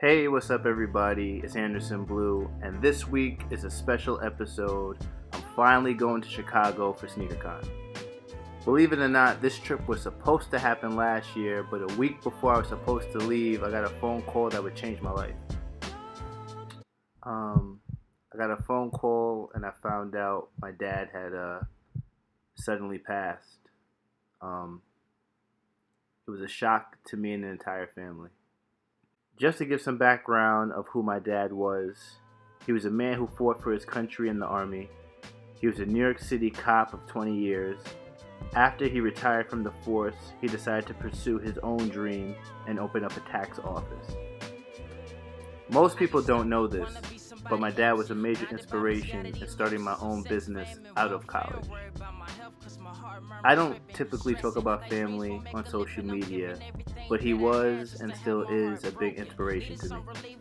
Hey, what's up everybody? It's Anderson Bluu, and this week is a special episode. I'm finally going to Chicago for SneakerCon. Believe it or not, this trip was supposed to happen last year, but a week before I was supposed to leave, I got a phone call that would change my life. I got a phone call and I found out my dad had suddenly passed. It was a shock to me and the entire family. Just to give some background of who my dad was, he was a man who fought for his country in the Army. He was a New York City cop of 20 years. After he retired from the force, he decided to pursue his own dream and open up a tax office. Most people don't know this, but my dad was a major inspiration in starting my own business out of college. I don't typically talk about family on social media, but he was and still is a big inspiration to me.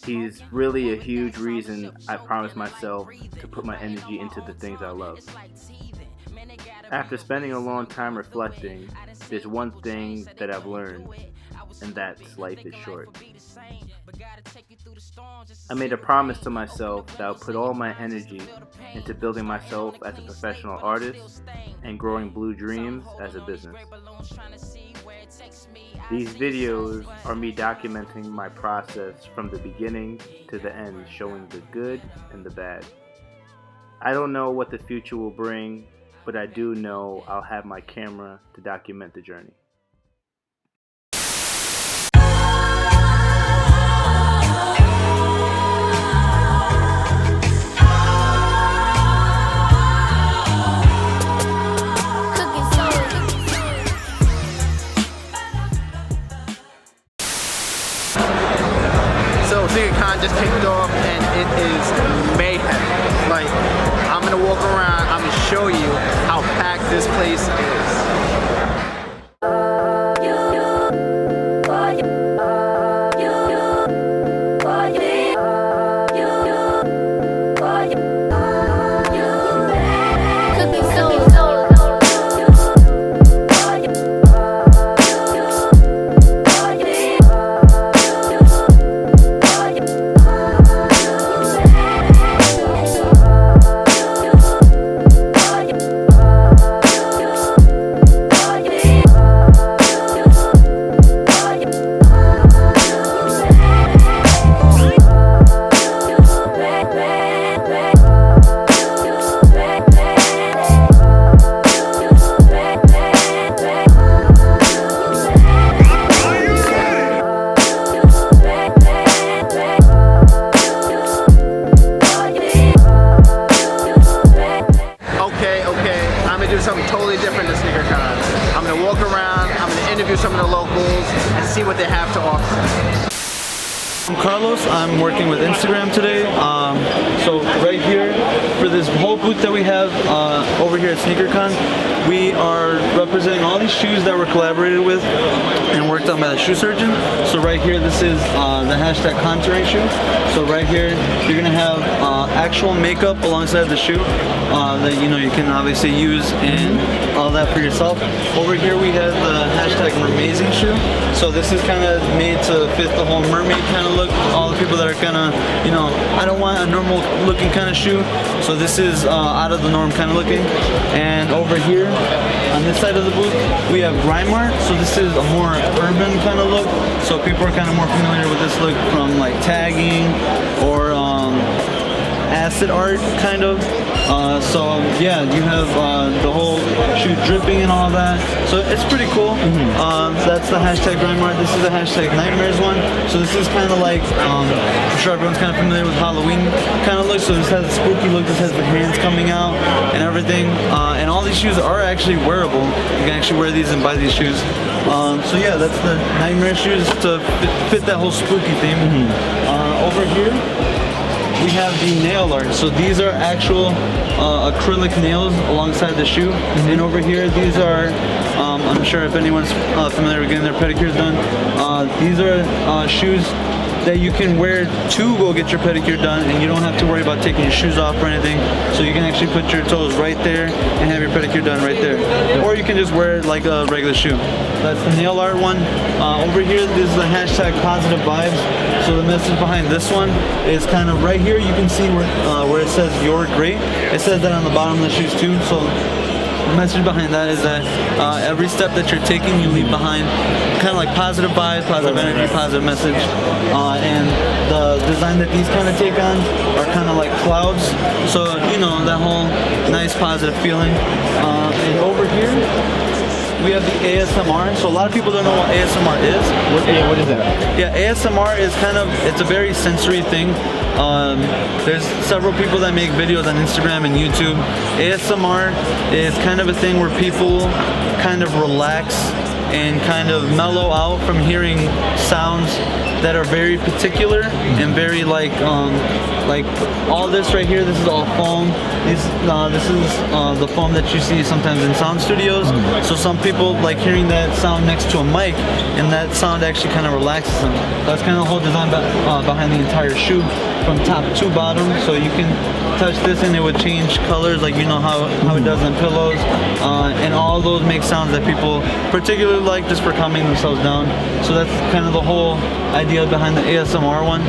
He's really a huge reason I promised myself to put my energy into the things I love. After spending a long time reflecting, there's one thing that I've learned, and that's life is short. I made a promise to myself that I'll put all my energy into building myself as a professional artist and growing Blue Dreams as a business. These videos are me documenting my process from the beginning to the end, showing the good and the bad. I don't know what the future will bring, but I do know I'll have my camera to document the journey. So SneakerCon just kicked off and it is mayhem. Like, I'm gonna walk around, I'm gonna show you how packed this place is. Something totally different to SneakerCon. I'm gonna walk around, I'm gonna interview some of the locals and see what they have to offer. I'm Carlos. I'm working with Instagram today. So right here, for this whole booth that we have over here at SneakerCon, we are representing all these shoes that were collaborated with and worked on by the shoe surgeon. So right here, this is the hashtag contouring shoe. So right here, you're gonna have actual makeup alongside the shoe that you can obviously use and all that for yourself. Over here, we have the hashtag mermazing shoe. So this is kind of made to fit the whole mermaid kind of look. All the people that are kind of, I don't want a normal looking kind of shoe. So this is out of the norm kind of looking. And over here, on this side of the booth, we have grime art. So this is a more urban kind of look. So people are kind of more familiar with this look from like tagging or acid art kind of. So yeah, you have the whole shoe dripping and all that. So it's pretty cool. That's the hashtag grime art. This is the hashtag nightmares one. So this is kind of like, I'm sure everyone's kind of familiar with Halloween kind of look. So this has a spooky look. This has the hands coming out and everything. And all these shoes are actually wearable. You can actually wear these and buy these shoes. So yeah, that's the nightmare shoes to fit that whole spooky theme. Over here, we have the nail art. So these are actual acrylic nails alongside the shoe. And over here, these are, I'm sure if anyone's familiar with getting their pedicures done, these are shoes that you can wear to go get your pedicure done, and you don't have to worry about taking your shoes off or anything. So you can actually put your toes right there and have your pedicure done right there. Or you can just wear it like a regular shoe. That's the nail art one. Over here, this is the hashtag positive vibes. So the message behind this one is kind of right here. You can see where it says "You're great." It says that on the bottom of the shoes too. So the message behind that is that every step that you're taking, you leave behind kind of like positive vibes, positive energy, positive message. And the design that these kind of take on are kind of like clouds. So, you know, that whole nice positive feeling. And over here, we have the ASMR. So a lot of people don't know what ASMR is. What is that? Yeah, ASMR is kind of, it's a very sensory thing. There's several people that make videos on Instagram and YouTube. ASMR is kind of a thing where people kind of relax and kind of mellow out from hearing sounds that are very particular and very like all this right here. This is all foam. This is the foam that you see sometimes in sound studios. So some people like hearing that sound next to a mic, and that sound actually kind of relaxes them. That's kind of the whole design behind the entire shoe, from top to bottom. So you can touch this and it would change colors, like you know how it does on pillows, and all those make sounds that people particularly like just for calming themselves down. So that's kind of the whole idea behind the ASMR one.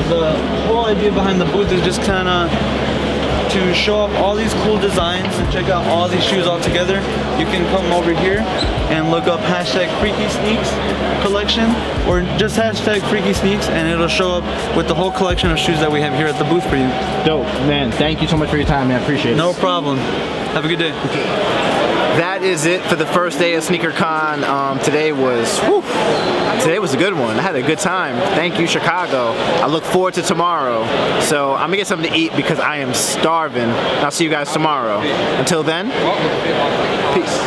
The whole idea behind the booth is just kind of to show off all these cool designs and check out all these shoes all together. You can come over here and look up hashtag Freaky Sneaks collection, or just hashtag Freaky Sneaks, and it'll show up with the whole collection of shoes that we have here at the booth for you. Dope, man. Thank you so much for your time, man. Appreciate it. No problem. Have a good day. That is it for the first day of SneakerCon. Today was a good one. I had a good time. Thank you, Chicago. I look forward to tomorrow. So I'm gonna get something to eat because I am starving. I'll see you guys tomorrow. Until then, peace.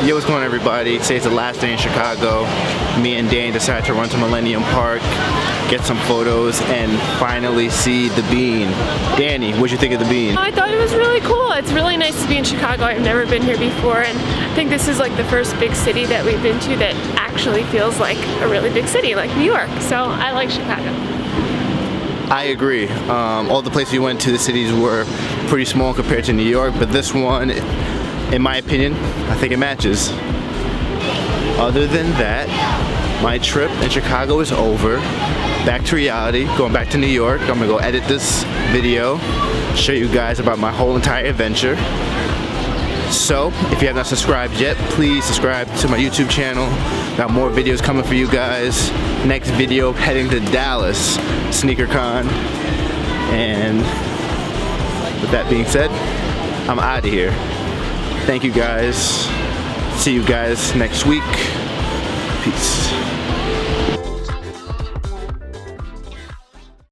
Yo, what's going on, everybody? Today's the last day in Chicago. Me and Danny decided to run to Millennium Park, get some photos, and finally see the Bean. Danny, what'd you think of the Bean? I thought it was really cool. It's really nice to be in Chicago. I've never been here before, and I think this is like the first big city that we've been to that actually feels like a really big city, like New York. So I like Chicago. I agree. All the places we went to, the cities were pretty small compared to New York, but this one, in my opinion, I think it matches. Other than that, my trip in Chicago is over. Back to reality, going back to New York. I'm gonna go edit this video, show you guys about my whole entire adventure. So, if you have not subscribed yet, please subscribe to my YouTube channel. Got more videos coming for you guys. Next video, heading to Dallas, SneakerCon. And with that being said, I'm out of here. Thank you guys. See you guys next week. Peace.